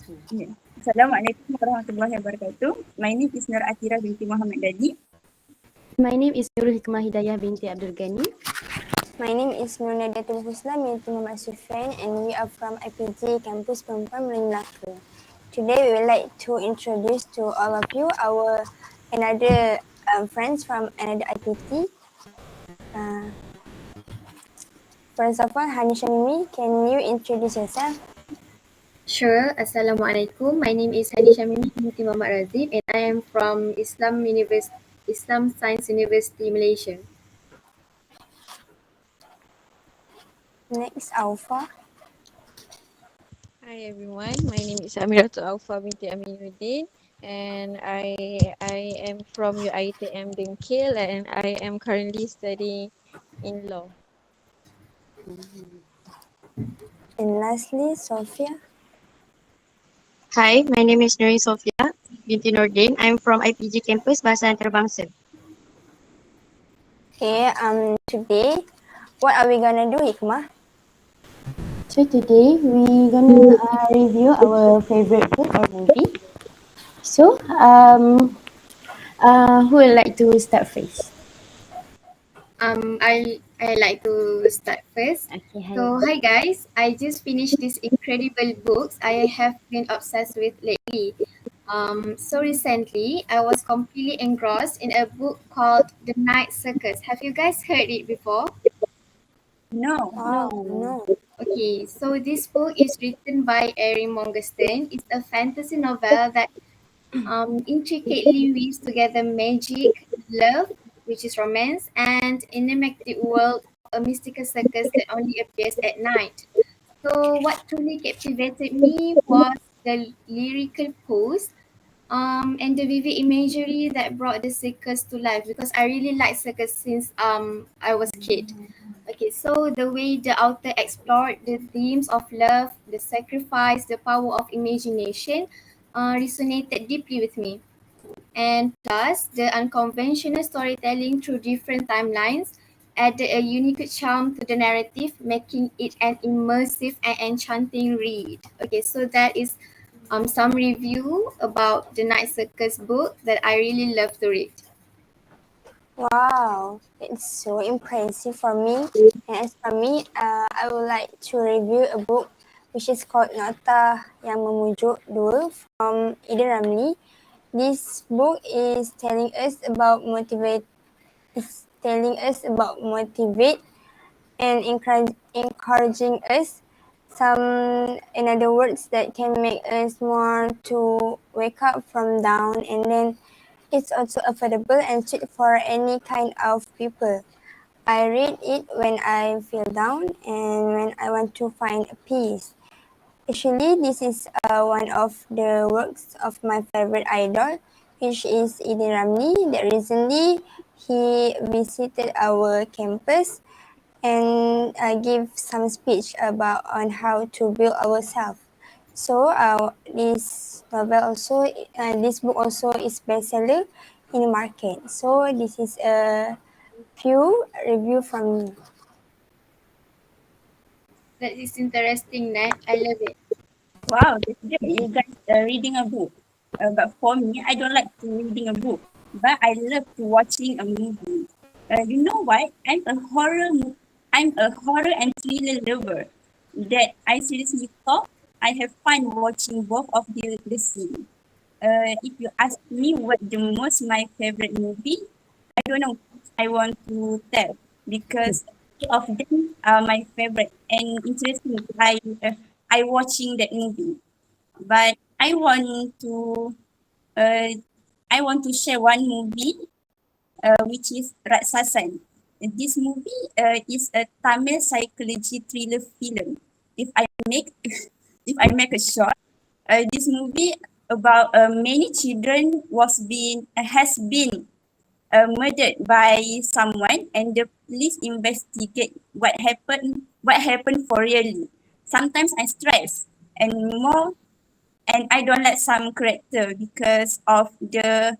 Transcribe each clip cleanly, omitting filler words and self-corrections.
Ya. Assalamualaikum warahmatullahi wabarakatuh. My name is ATHIRAH binti Muhammad Dadi. My name is NURUL HIKMAH HIDAYAH binti Abdul Ghani. My name is NADIYATUL HUSNA binti Muhammad Sufyan, and we are from IPGK Campus Perempuan Melayu Melaka. Today we would like to introduce to all of you our another friends from another IPT. First of all, HANIE, can you introduce yourself? Sure. Assalamualaikum. My name is HANIE binti Muhammad Razif and I am from Islam Science University, Malaysia. Next, AUFA. Hi everyone, my name is AUFA binti Aminuddin and I am from UiTM DENGKIL and I am currently studying in law. And lastly, SOFEA. Hi, my name is SOFEA binti Nordin. I'm from IPG Campus BAHASA ANTARABANGSA. Okay, today, what are we gonna do, Hikmah? So today we're gonna review our favorite book or movie. So who would like to start first? I like to start first. Okay, So hi guys, I just finished this incredible books I have been obsessed with lately. So recently I was completely engrossed in a book called The Night Circus. Have you guys heard it before? No. No. Okay, so this book is written by Erin Mongerston. It's a fantasy novel that intricately weaves together magic, love, which is romance, and enigmatic world of a mystical circus that only appears at night. So what truly captivated me was the lyrical prose and the vivid imagery that brought the circus to life because I really like circus since I was a kid. Okay, so the way the author explored the themes of love, the sacrifice, the power of imagination resonated deeply with me. And plus, the unconventional storytelling through different timelines added a unique charm to the narrative, making it an immersive and enchanting read. Okay, so that is some review about the Night Circus book that I really love to read. Wow, it's so impressive for me. And as for me, I would like to review a book which is called Nota yang Memujuk Dua from Ida Ramli. This book is telling us about motivate and encouraging us. Some, in other words, that can make us more to wake up from down, and then it's also affordable and suit for any kind of people. I read it when I feel down and when I want to find a peace. Actually, this is one of the works of my favorite idol, which is Ida Ramli. That recently he visited our campus and give some speech about on how to build ourselves. So this book also is bestseller in the market. So this is a few review from me. That is interesting, Nat. I love it. Wow, that's great. You guys are reading a book. But for me, I don't like to reading a book, but I love to watching a movie. You know why? I'm a horror and thriller lover. That I seriously thought I have fun watching both of the scene. If you ask me what the most my favorite movie, I don't know. I want to tell because two of them are my favorite and interesting. I watching that movie, but uh, I want to share one movie, which is Raksasan. This movie is a Tamil psychology thriller film. If I make if I make a short, this movie about many children has been murdered by someone, and the police investigate what happened for really. Sometimes I stress and more, and I don't like some character because of the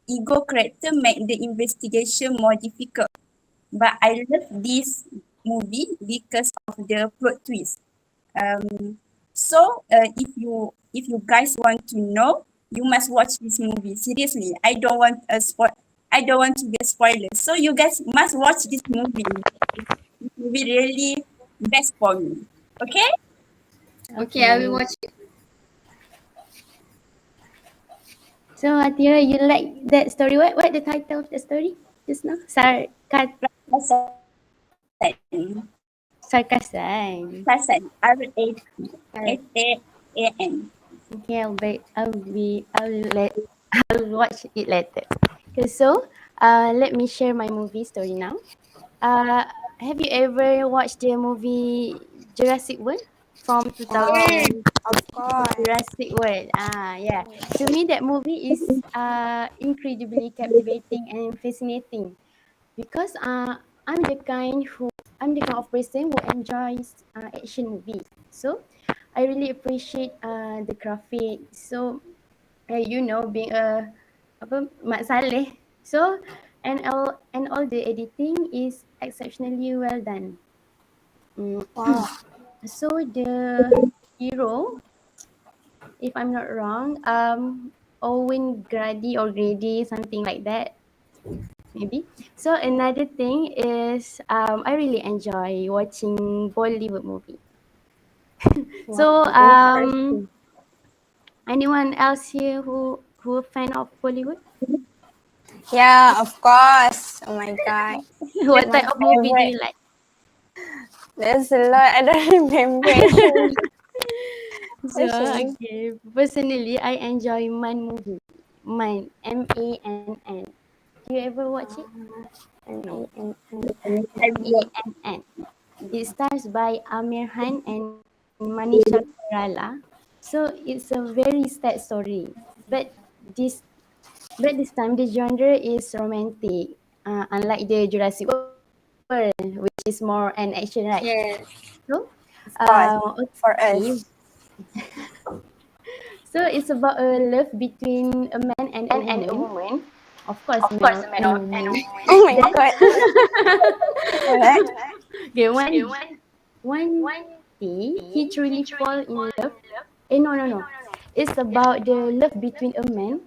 ego character make the investigation more difficult. But I love this movie because of the plot twist. Um, So if you guys want to know, you must watch this movie. Seriously, I don't want to get spoilers. So you guys must watch this movie. It will be really best for me. Okay? Okay, I will watch it. So Atira, you like that story? What the title of the story just now? Sarkasan. Sarkasan. Sarkasan. RASAN. Okay, I'll watch it later. Okay, so let me share my movie story now. Have you ever watched the movie Jurassic World from Oh, 2000? of course. Jurassic World. Yeah. To me, that movie is incredibly captivating and fascinating because I'm the kind of person who enjoys action movies. So I really appreciate the graphic. So being a Mak Saleh. So and all the editing is exceptionally well done. Mm. Wow. So the hero, if I'm not wrong, Owen Grady or Grady, something like that, maybe. So another thing is I really enjoy watching Bollywood movie. Wow, So interesting. anyone else here who a fan of Bollywood? Yeah, of course. Oh my god. What My type of movie do favorite. you like? There's a lot. I don't remember actually. So Okay. okay, personally I enjoy Man movie. Man, MANN. Do you ever watch it? No. M-A-N-N. I will MANN. It stars by Amir Khan and Manisha Koirala. So it's a very sad story. But this this time the genre is romantic. Unlike the Jurassic World, which is more an action, right? Yes. So Of course. okay. For us. So it's about a love between a man and a woman. Of course, man and woman. Oh my Then god. Alright. okay, one day he truly fall in love. No. It's about the love between a man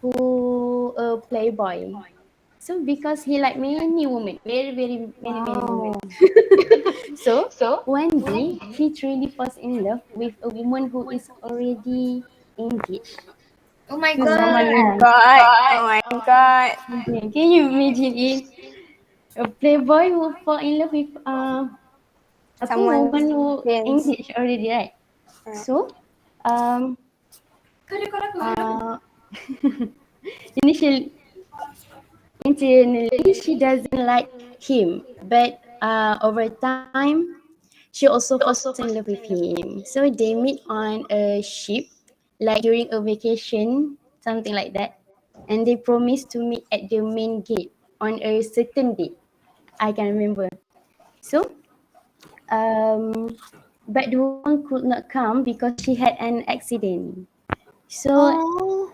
who a playboy. So because he like many women, very many women. Wow. So one day he truly falls in love with a woman who is already engaged Oh my to someone Oh my god. else. god. Oh my god. Okay, can you imagine it? A playboy who fall in love with apa Someone's woman who friends. engaged already, right? Right. So uh, initially internally she doesn't like him, but over time she also falls in love with him. So they meet on a ship, like during a vacation, something like that, and they promise to meet at the main gate on a certain date. I can remember. So but the woman could not come because she had an accident. So Oh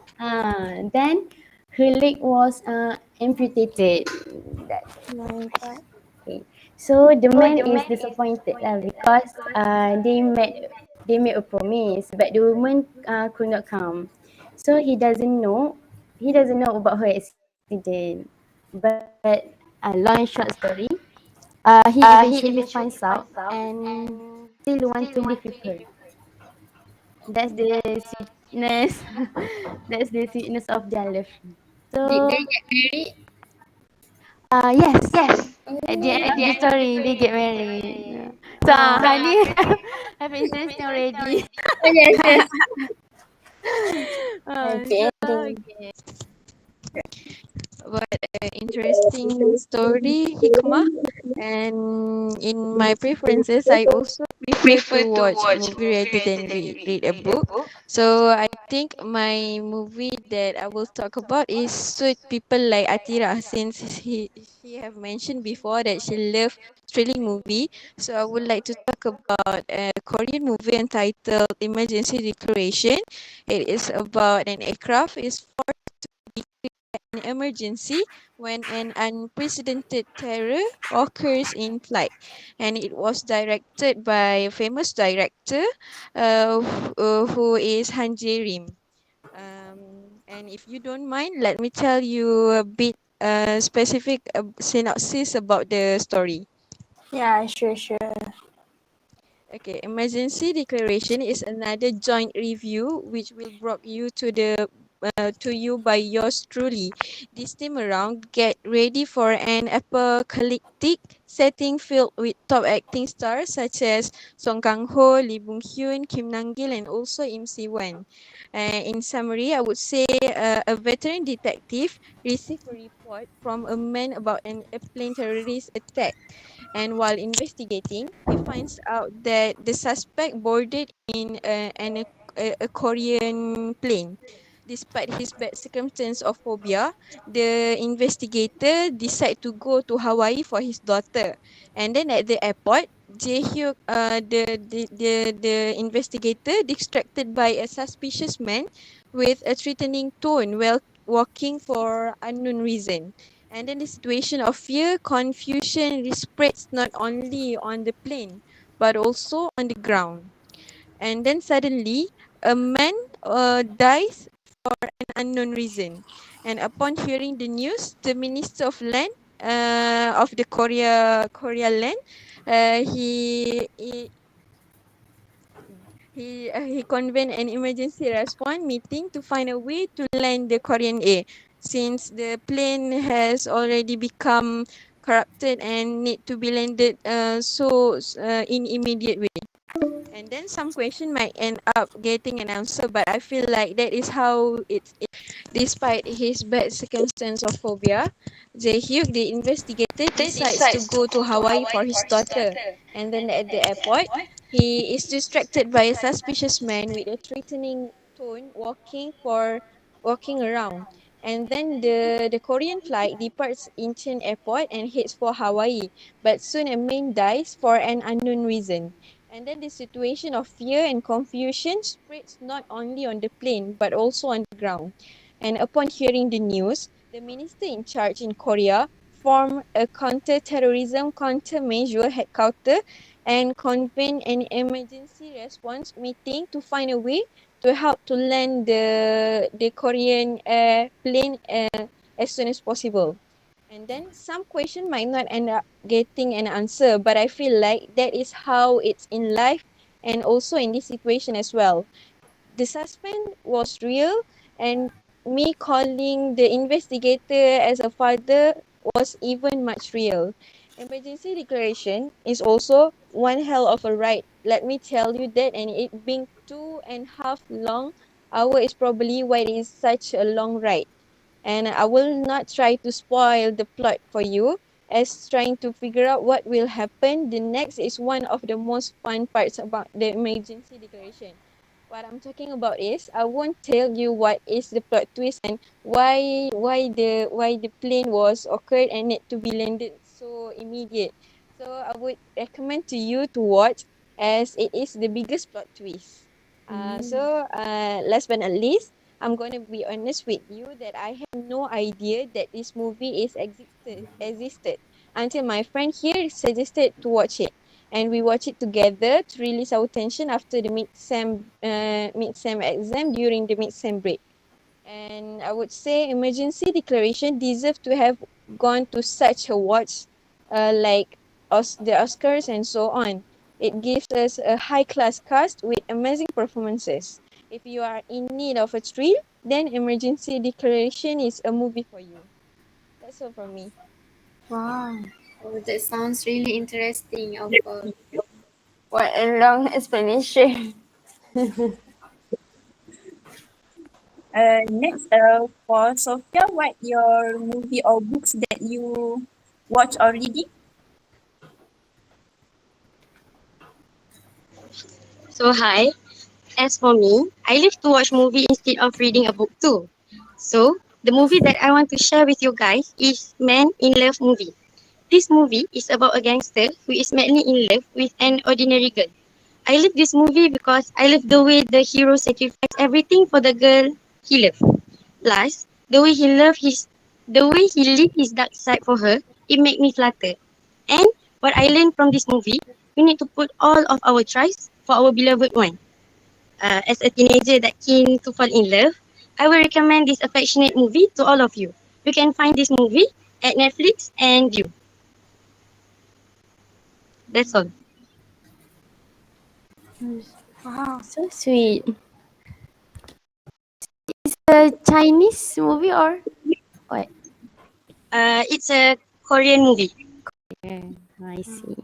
then her leg was amputated. That, my god. okay. So the man is disappointed because they made a promise, but the woman could not come. So he doesn't know about her accident. But long short story, he eventually finds out and still want to live with her. That's the sweetness. That's the sweetness of their love. Did So they get married? yes, at the Oh, end of the story they get married. Yeah. So Wow. honey, have interest already. oh yes, yes. Happy So ending. okay. What an interesting story, Hikmah. And in my preferences, I also prefer to watch movie rather than read a book. So I think my movie that I will talk about is suit people like Athirah, since she have mentioned before that she love thrilling movie. So I would like to talk about a Korean movie entitled Emergency Declaration. It is about an aircraft is forced to be an emergency when an unprecedented terror occurs in flight. And it was directed by a famous director who is Han Jae-rim. And if you don't mind, let me tell you a bit specific synopsis about the story. Yeah, sure. Okay, emergency declaration is another joint review which will brought you to you by yours truly. This time around, get ready for an apocalyptic setting filled with top acting stars such as Song Kang-ho, Lee Bong-hyun, Kim Nam-gil, and also Im Si-won. In summary, I would say a veteran detective received a report from a man about an airplane terrorist attack. And while investigating, he finds out that the suspect boarded in a Korean plane. Despite his bad circumstance of phobia, the investigator decide to go to Hawaii for his daughter. And then at the airport, Jae-hyuk, the investigator, distracted by a suspicious man with a threatening tone while walking for unknown reason. And then the situation of fear, confusion spreads not only on the plane, but also on the ground. And then suddenly, a man dies for an unknown reason. And upon hearing the news, the Minister of Land of the Korea land, he convened an emergency response meeting to find a way to land the Korean air, since the plane has already become corrupted and need to be landed in immediate way. And then some question might end up getting an answer, but I feel like that is how despite his bad circumstance of phobia, Jae-hyuk, the investigator, decides to go to Hawaii for his daughter. And then at the airport, he is distracted by a suspicious man with a threatening tone walking around. And then the Korean flight departs Incheon Airport and heads for Hawaii. But soon a man dies for an unknown reason. And then the situation of fear and confusion spreads not only on the plane but also on the ground. And upon hearing the news, the minister in charge in Korea formed a counter-terrorism countermeasure headquarter and convened an emergency response meeting to find a way to help to land the Korean plane as soon as possible. And then some question might not end up getting an answer, but I feel like that is how it's in life and also in this situation as well. The suspense was real, and me calling the investigator as a father was even much real. Emergency declaration is also one hell of a ride. Let me tell you that, and it being 2.5 long hour is probably why it is such a long ride. And I will not try to spoil the plot for you, as trying to figure out what will happen. The next is one of the most fun parts about the emergency declaration. What I'm talking about is I won't tell you what is the plot twist and why the plane was occurred and need to be landed so immediate. So I would recommend to you to watch, as it is the biggest plot twist. Last but not least, I'm going to be honest with you that I had no idea that this movie existed until my friend here suggested to watch it, and we watch it together to release our tension after the mid-sem exam during the mid-sem break. And I would say emergency declaration deserve to have gone to such awards like the Oscars and so on. It gives us a high-class cast with amazing performances. If you are in need of a thrill, then emergency declaration is a movie for you. That's all from me. Wow, Oh, that sounds really interesting, what a long explanation. Next, for Sophia, what your movie or books that you watch or reading? So hi, as for me, I live to watch movie instead of reading a book too. So the movie that I want to share with you guys is Man in Love movie. This movie is about a gangster who is madly in love with an ordinary girl. I love this movie because I love the way the hero sacrificed everything for the girl he loved. Plus, the way he loved his The way he lived his dark side for her, it made me flutter. And what I learned from this movie, we need to put all of our trust for our beloved one. As a teenager that keen to fall in love, I will recommend this affectionate movie to all of you. You can find this movie at Netflix and View. That's all. Wow. So sweet. It's a Chinese movie or what? It's a Korean movie. Yeah, I see.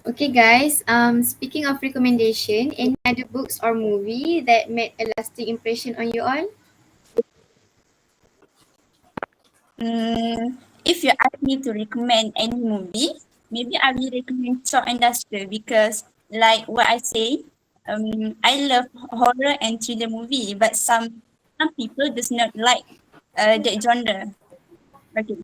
Okay, guys. Speaking of recommendation, any other books or movie that made a lasting impression on you all? If you ask me to recommend any movie, maybe I will recommend Short Industrial because, like what I say, I love horror and thriller movie, but some people does not like that genre. Okay,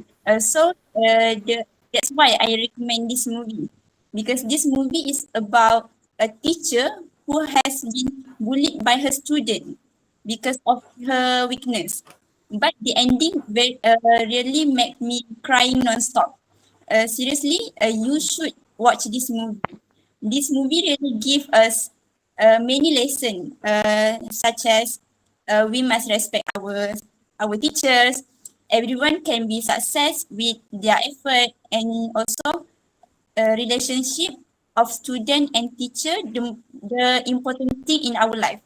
that's why I recommend this movie because this movie is about a teacher who has been bullied by her student because of her weakness. But the ending really made me crying non-stop. Seriously, you should watch this movie. This movie really give us many lessons, such as we must respect our teachers. Everyone can be success with their effort, and also relationship of student and teacher, the important thing in our life.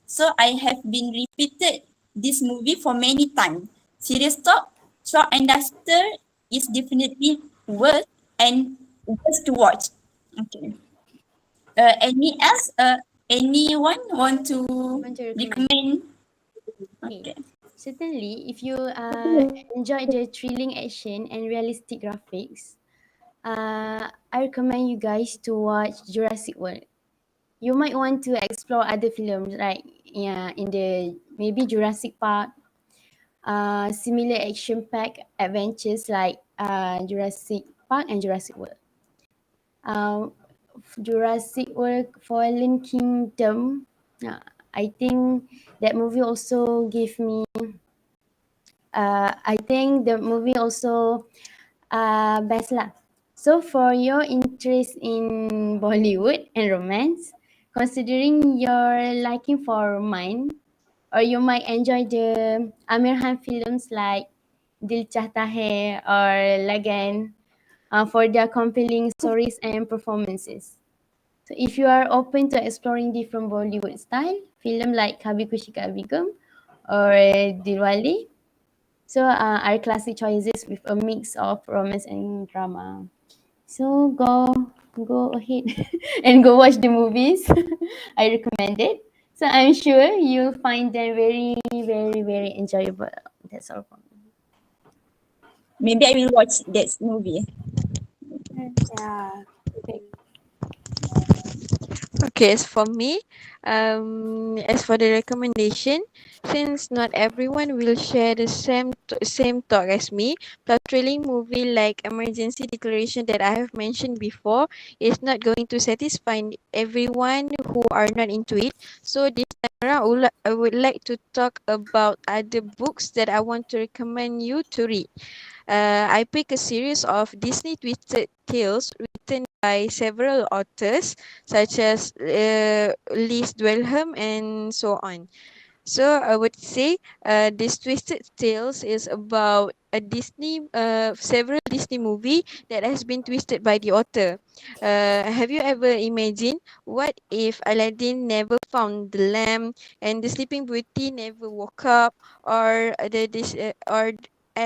So I have been repeated this movie for many times. Serious talk, Short and Duster is definitely worth and worth to watch. Okay. Any else? Anyone want to Want to recommend? recommend? Okay. Okay. Certainly, if you enjoy the thrilling action and realistic graphics, I recommend you guys to watch Jurassic World. You might want to explore other films like in the maybe Jurassic Park, similar action-packed adventures like Jurassic Park and Jurassic World. Jurassic World Fallen Kingdom. I think that movie also gave me. I think the movie also best lah. So for your interest in Bollywood and romance, considering your liking for mine, or you might enjoy the Amir Khan films like Dil Chahta Hai or Lagan for their compelling stories and performances. So if you are open to exploring different Bollywood style, film like Kabhi Khushi Kabhie Gham or Dilwale, so are classic choices with a mix of romance and drama. So go ahead and go watch the movies. I recommend it. So I'm sure you'll find them very, very, very enjoyable. That's all from me. Maybe I will watch that movie. Yeah. Okay, as for me, as for the recommendation, since not everyone will share the same thought as me, the thrilling movie like Emergency Declaration that I have mentioned before is not going to satisfy everyone who are not into it. So this time around, I would like to talk about other books that I want to recommend you to read. I pick a series of Disney twisted tales written by several authors such as Liz Dwellham and so on. So I would say this Twisted Tales is about a several Disney movie that has been twisted by the author. Have you ever imagined what if Aladdin never found the lamp and the Sleeping Beauty never woke up, or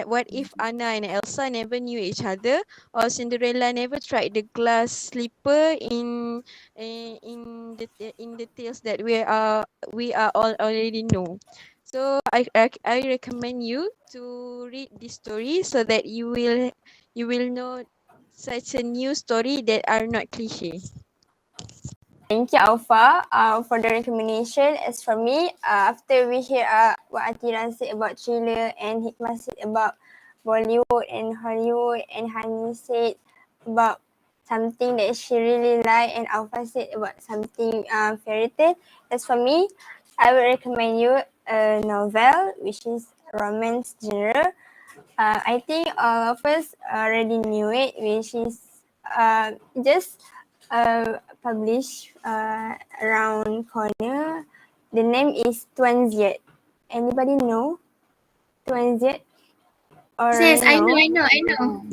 what if Anna and Elsa never knew each other, or Cinderella never tried the glass slipper in the tales that we are all already know. So I recommend you to read this story so that you will know such a new story that are not cliche. Thank you, AUFA, for the recommendation. As for me, after we hear what ATHIRAH said about thriller and HIKMAH said about Bollywood and Hollywood and HANIE said about something that she really liked and AUFA said about something fairy tale. As for me, I would recommend you a novel which is romance genre. I think all of us already knew it, which is just published around corner. The name is Tuan Ziet. Anybody know Tuan Ziet? Or Yes, I know, no? I know.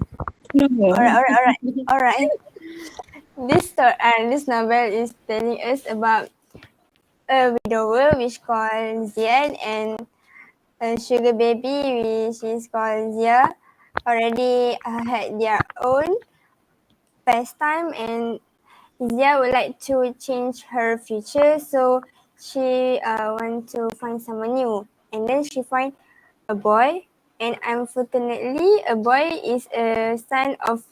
Alright. This novel is telling us about a widower which called Ziad and a sugar baby which is called Zia already had their own pastime, and Zia would like to change her future, so she want to find someone new, and then she find a boy, and unfortunately a boy is a son of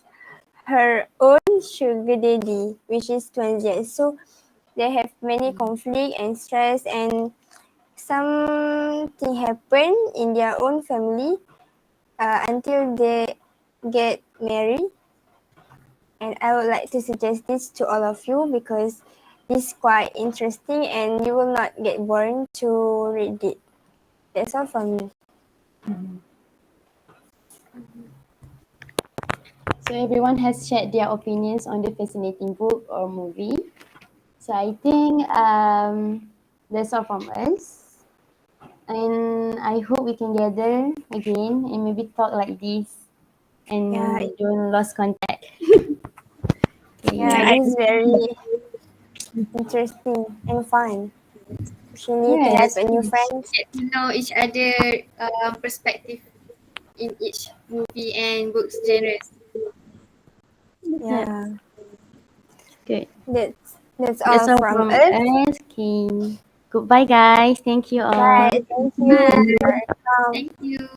her own sugar daddy, which is Tuan Zia. So they have many conflict and stress, and something happen in their own family until they get married. And I would like to suggest this to all of you because it's quite interesting and you will not get bored to read it. That's all from me. So everyone has shared their opinions on the fascinating book or movie. So I think that's all from us. And I hope we can gather again and maybe talk like this and don't lose contact. Yeah, this is very interesting and fun. Actually, you can Yes. have a new friend. Get to know each other perspective in each movie and books genres. Yeah, Good. that's That's all all from from us. us. Okay. Goodbye, guys. Thank you all. Bye. Thank you Bye. for coming. Thank you.